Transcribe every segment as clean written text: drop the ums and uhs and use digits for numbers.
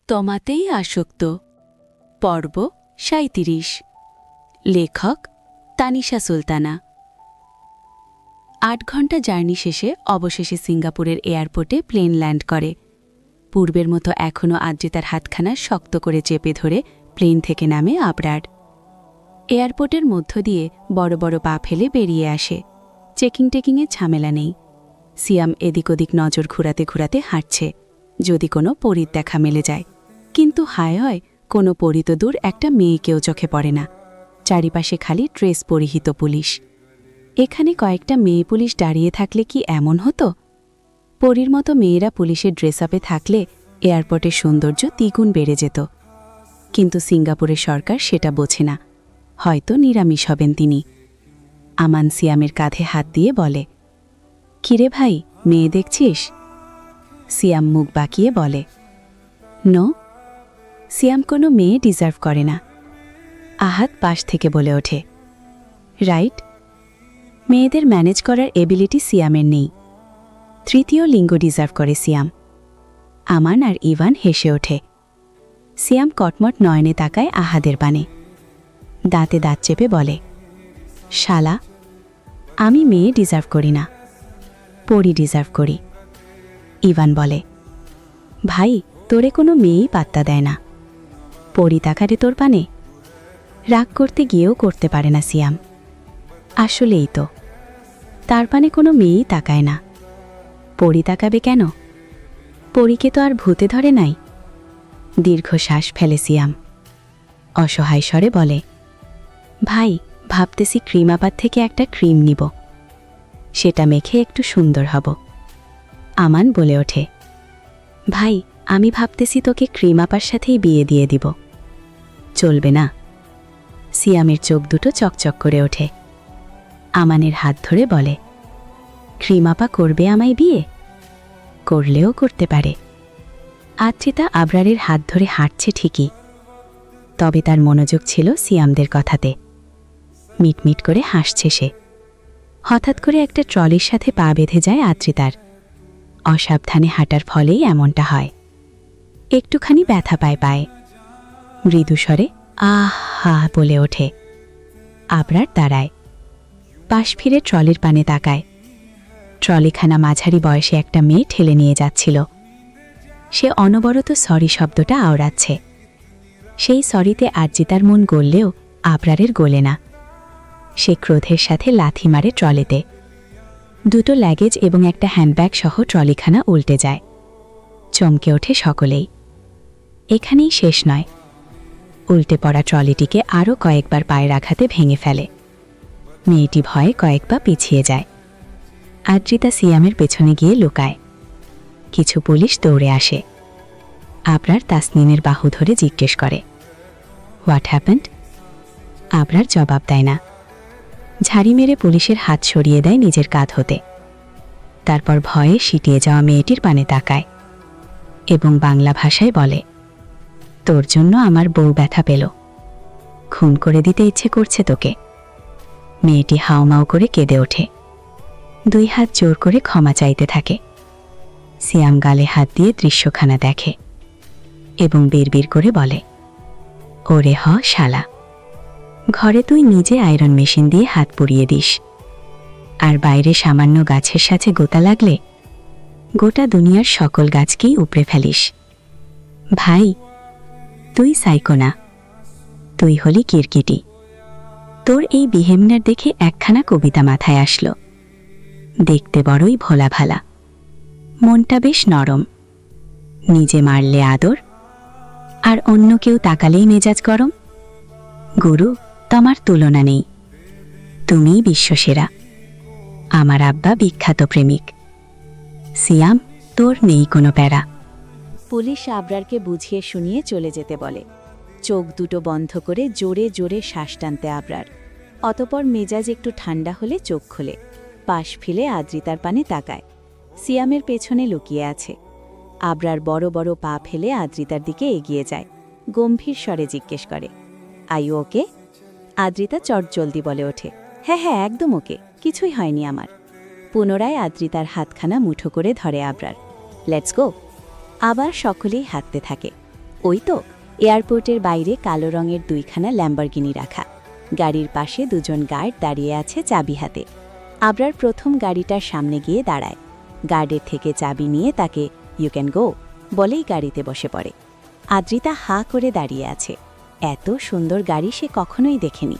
তমাতেই আসক্ত। পর্ব ৩৭। লেখক তানিশা সুলতানা। ৮ ঘণ্টা জার্নি শেষে অবশেষে সিঙ্গাপুরের এয়ারপোর্টে প্লেন ল্যান্ড করে। পূর্বের মতো এখনও আদ্রিতার হাতখানা শক্ত করে চেপে ধরে প্লেন থেকে নামে আবরার। এয়ারপোর্টের মধ্য দিয়ে বড় বড় পা ফেলে বেরিয়ে আসে। চেকিংয়ের ঝামেলা নেই। সিয়াম এদিক ওদিক নজর ঘুরাতে ঘুরাতে হাঁটছে, যদি কোনো পরীর দেখা মেলে যায়। কিন্তু হায় হয়, কোনো পরী তো দূর, একটা মেয়েকেও চোখে পড়ে না। চারিপাশে খালি ড্রেস পরিহিত পুলিশ। এখানে কয়েকটা মেয়ে পুলিশ দাঁড়িয়ে থাকলে কি এমন হতো? পরীর মতো মেয়েরা পুলিশের ড্রেস আপে থাকলে এয়ারপোর্টের সৌন্দর্য দ্বিগুণ বেড়ে যেত। কিন্তু সিঙ্গাপুরের সরকার সেটা বোঝে না। হয়তো নিরামিষ হবেন তিনি। আমান সিয়ামের কাঁধে হাত দিয়ে বলে, কিরে ভাই, মেয়ে দেখছিস? সিয়াম মুখ বাঁকিয়ে বলে, নো। সিয়াম কোনো মেয়ে ডিজার্ভ করে না। আহাত পাশ থেকে বলে ওঠে, রাইট। মেয়েদের ম্যানেজ করার এবিলিটি সিয়ামের নেই। তৃতীয় লিঙ্গ ডিজার্ভ করে সিয়াম। আমান আর ইভান হেসে ওঠে। সিয়াম কটমট নয়নে তাকায় আহাদের পানে। দাঁতে দাঁত চেপে বলে, শালা, আমি মেয়ে ডিজার্ভ করি না, পরী ডিজার্ভ করি। ইভান বলে, ভাই, তোরে কোনো মেয়েই পাত্তা দেয় না। পরী তাকারে তোর পানে। রাগ করতে গিয়েও করতে পারে না সিয়াম। আসলেই তো, তার পানে কোনো মেয়েই তাকায় না। পরী তাকাবে কেন? পরীকে তো আর ভূতে ধরে নাই। দীর্ঘশ্বাস ফেলে সিয়াম। অসহায় স্বরে বলে, ভাই, ভাবতেছি ক্রিমাপাত থেকে একটা ক্রিম নিব, সেটা মেখে একটু সুন্দর হব। আমান বলে ওঠে, ভাই, আমি ভাবতেছি তোকে ক্রিমাপার সাথেই বিয়ে দিয়ে দিব। চলবে না। সিয়ামের চোখ দুটো চকচক করে ওঠে। আমানের হাত ধরে বলে, ক্রিমাপা করবে আমায় বিয়ে? করলেও করতে পারে। আদ্রিতা আবরারের হাত ধরে হাঁটছে ঠিকই, তবে তার মনোযোগ ছিল সিয়ামদের কথাতে। মিটমিট করে হাসছে সে। হঠাৎ করে একটা ট্রলির সাথে পা বেঁধে যায় আদ্রিতার। অসাবধানে হাঁটার ফলেই এমনটা হয়। একটুখানি ব্যথা পায় পায়ে। মৃদুস্বরে আহ হা বলে ওঠে। আবরার দাঁড়ায়, পাশ ফিরে ট্রলির পানে তাকায়। ট্রলিখানা মাঝারি বয়সে একটা মেয়ে ঠেলে নিয়ে যাচ্ছিল। সে অনবরত সরি শব্দটা আওড়াচ্ছে। সেই সরিতে আদ্রিতার মন গললেও আবরারের গলে না। সে ক্রোধের সাথে লাথি মারে ট্রলিতে। দুটো ল্যাগেজ এবং একটা হ্যান্ডব্যাগ সহ ট্রলিখানা উল্টে যায়। চমকে ওঠে সকলেই। এখানেই শেষ নয়। উল্টে পড়া ট্রলিটিকে আরও কয়েকবার পায়ের আঘাতে ভেঙে ফেলে। মেয়েটি ভয়ে কয়েক পা পিছিয়ে যায়। আদ্রিতা সিয়ামের পেছনে গিয়ে লুকায়। কিছু পুলিশ দৌড়ে আসে। আবরার তাসনিমের বাহু ধরে জিজ্ঞেস করে, হোয়াট হ্যাপেন্ড? আবরার জবাব দেয় না। ঝাড়ি মেরে পুলিশের হাত সরিয়ে দেয় নিজের কাঁধ হতে। তারপর ভয়ে সিটিয়ে যাওয়া মেয়েটির পানে তাকায় এবং বাংলা ভাষায় বলে, তোর জন্য আমার বউ ব্যথা পেল। খুন করে দিতে ইচ্ছে করছে তোকে। মেয়েটি হাউমাউ করে কেঁদে ওঠে। দুই হাত জোর করে ক্ষমা চাইতে থাকে। সিয়াম গালে হাত দিয়ে দৃশ্যখানা দেখে এবং বিড়বিড় করে বলে, ওরে হ শালা, ঘরে তুই নিজে আয়রন মেশিন দিয়ে হাত পুড়িয়ে দিস, আর বাইরে সামান্য গাছের সাথে গোতা লাগলে গোটা দুনিয়ার সকল গাছকেই উপড়ে ফেলিস। ভাই, তুই সাইকো না, তুই হলি কিরকিটি। তোর এই বিহেভিয়ার দেখে একখানা কবিতা মাথায় আসলো। দেখতে বড়ই ভোলা ভালা, মনটা বেশ নরম। নিজে মারলে আদর, আর অন্য কেউ তাকালেই মেজাজ গরম। গুরু, তোমার তুলনা নেই। তুমিই বিশ্বসেরা। আমার আব্বা বিখ্যাত প্রেমিক। সিয়াম, তোর নেই কোনো প্যারা। পুলিশ আবরারকে বুঝিয়ে শুনিয়ে চলে যেতে বলে। চোখ দুটো বন্ধ করে জোরে জোরে শ্বাস টানতে আবরার। অতপর মেজাজ একটু ঠান্ডা হলে চোখ খোলে। পাশ ফিরে আদ্রিতার পানে তাকায়। সিয়ামের পেছনে লুকিয়ে আছে। আবরার বড় বড় পা ফেলে আদ্রিতার দিকে এগিয়ে যায়। গম্ভীর স্বরে জিজ্ঞেস করে, আই ওকে? আদ্রিতা চটজলদি বলে ওঠে, হ্যাঁ হ্যাঁ, একদম ওকে, কিছুই হয়নি আমার। পুনরায় আদ্রিতার হাতখানা মুঠো করে ধরে আবরার। Let's go. আবার সকলেই হাঁটতে থাকে। ওই তো, এয়ারপোর্টের বাইরে কালো রঙের দুইখানা ল্যাম্বরগিনি রাখা। গাড়ির পাশে দুজন গার্ড দাঁড়িয়ে আছে চাবি হাতে। আবরার প্রথম গাড়িটার সামনে গিয়ে দাঁড়ায়। গার্ডের থেকে চাবি নিয়ে তাকে ইউ ক্যান গো বলেই গাড়িতে বসে পড়ে। আদ্রিতা হাঁ করে দাঁড়িয়ে আছে। এত সুন্দর গাড়ি সে কখনোই দেখেনি।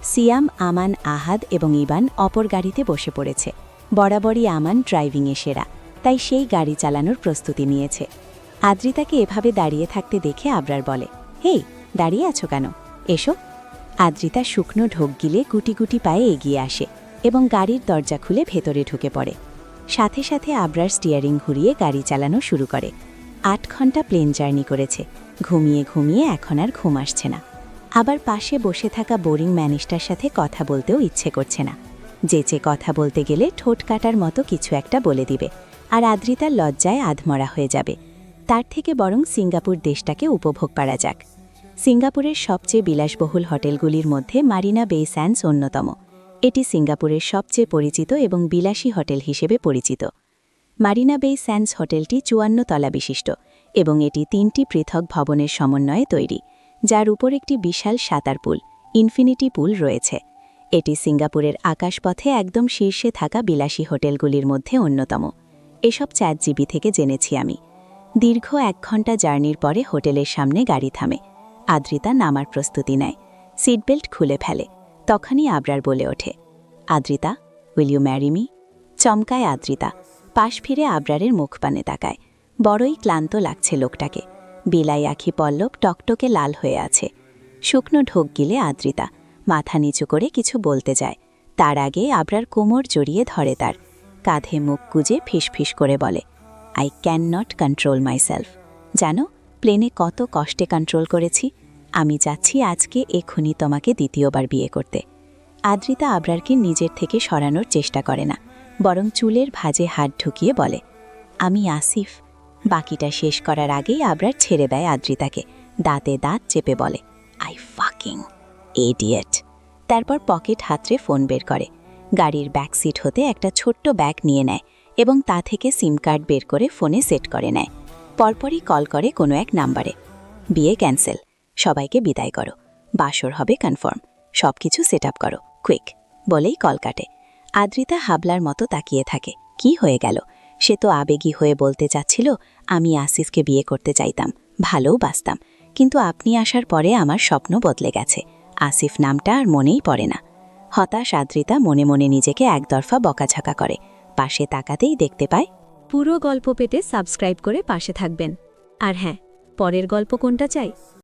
সিয়াম, আমান, আহাদ এবং ইবান অপর গাড়িতে বসে পড়েছে। বরাবরই আমান ড্রাইভিংয়ে সেরা, তাই সেই গাড়ি চালানোর প্রস্তুতি নিয়েছে। আদ্রিতাকে এভাবে দাঁড়িয়ে থাকতে দেখে আবরার বলে, হেই, দাঁড়িয়ে আছো কেন? এসো। আদ্রিতা শুকনো ঢোক গিলে গুটি গুটি পায়ে এগিয়ে আসে এবং গাড়ির দরজা খুলে ভেতরে ঢুকে পড়ে। সাথে সাথে আবরার স্টিয়ারিং ঘুরিয়ে গাড়ি চালানো শুরু করে। 8 ঘন্টা প্লেন জার্নি করেছে। ঘুমিয়ে ঘুমিয়ে এখন আর ঘুম আসছে না। আবার পাশে বসে থাকা বোরিং ম্যানেজটার সাথে কথা বলতেও ইচ্ছে করছে না। যে কথা বলতে গেলে ঠোঁট কাটার মতো কিছু একটা বলে দিবে, আর আদ্রিতার লজ্জায় আধমরা হয়ে যাবে। তার থেকে বরং সিঙ্গাপুর দেশটাকে উপভোগ করা যাক। সিঙ্গাপুরের সবচেয়ে বিলাসবহুল হোটেলগুলির মধ্যে মারিনা বে স্যান্ডস অন্যতম। এটি সিঙ্গাপুরের সবচেয়ে পরিচিত এবং বিলাসী হোটেল হিসেবে পরিচিত। মারিনা বে স্যান্ডস হোটেলটি 54 তলা বিশিষ্ট এবং এটি 3টি পৃথক ভবনের সমন্বয়ে তৈরি, যার উপর একটি বিশাল সাঁতার পুল, ইনফিনিটি পুল রয়েছে। এটি সিঙ্গাপুরের আকাশপথে একদম শীর্ষে থাকা বিলাসী হোটেলগুলির মধ্যে অন্যতম। এসব ChatGPT থেকে জেনেছি আমি। দীর্ঘ 1 ঘন্টা জার্নির পরে হোটেলের সামনে গাড়ি থামে। আদ্রিতা নামার প্রস্তুতি নেয়, সিটবেল্ট খুলে ফেলে। তখনই আবরার বলে ওঠে, Adrita, will you marry me? চমকায় আদ্রিতা। পাশ ফিরে আবরারের মুখপানে তাকায়। বড়ই ক্লান্ত লাগছে লোকটাকে। বিলাই আখি পল্লব টকটকে লাল হয়ে আছে। শুকনো ঢোক গিলে আদ্রিতা মাথা নিচু করে কিছু বলতে যায়। তার আগে আবরার কোমর জড়িয়ে ধরে তার। কাঁধে মুখ গুজে ফিসফিস করে বলে, I can not control myself. জানো, প্লেনে কত কষ্টে কন্ট্রোল করেছি। আমি চাচ্ছি আজকে এক্ষুনি তোমাকে দ্বিতীয়বার বিয়ে করতে। আদ্রিতা আবরারকে নিজের থেকে সরানোর চেষ্টা করে না, বরং চুলের ভাঁজে হাত ঢুকিয়ে বলে, আমি আসিফ। বাকিটা শেষ করার আগেই আবরার ছেড়ে দেয় আদ্রিতাকে। দাঁতে দাঁত চেপে বলে, আই ফাকিং ইডিয়েট। তারপর পকেট হাতড়ে ফোন বের করে। গাড়ির ব্যাক সিট হতে একটা ছোট্ট ব্যাগ নিয়ে নেয় এবং তা থেকে সিম কার্ড বের করে ফোনে সেট করে নেয়। পরপরই কল করে কোনো এক নাম্বারে। বিয়ে ক্যান্সেল, সবাইকে বিদায় করো, বাসর হবে কনফার্ম, সব কিছু সেট আপ করো, কুইক বলেই কল কাটে। আদ্রিতা হাবলার মতো তাকিয়ে থাকে। কি হয়ে গেল? সে তো আবেগী হয়ে বলতে চাচ্ছিল, আমি আসিফকে বিয়ে করতে চাইতাম, ভালোও বাসতাম, কিন্তু আপনি আসার পরে আমার স্বপ্ন বদলে গেছে। আসিফ নামটা আর মনেই পড়ে না। হতাশ আদ্রিতা মনে মনে নিজেকে একদরফা বকাঝকা করে। পাশে তাকাতেই দেখতে পায়। পুরো গল্প পেতে সাবস্ক্রাইব করে পাশে থাকবেন। আর হ্যাঁ, পরের গল্প কোনটা চাই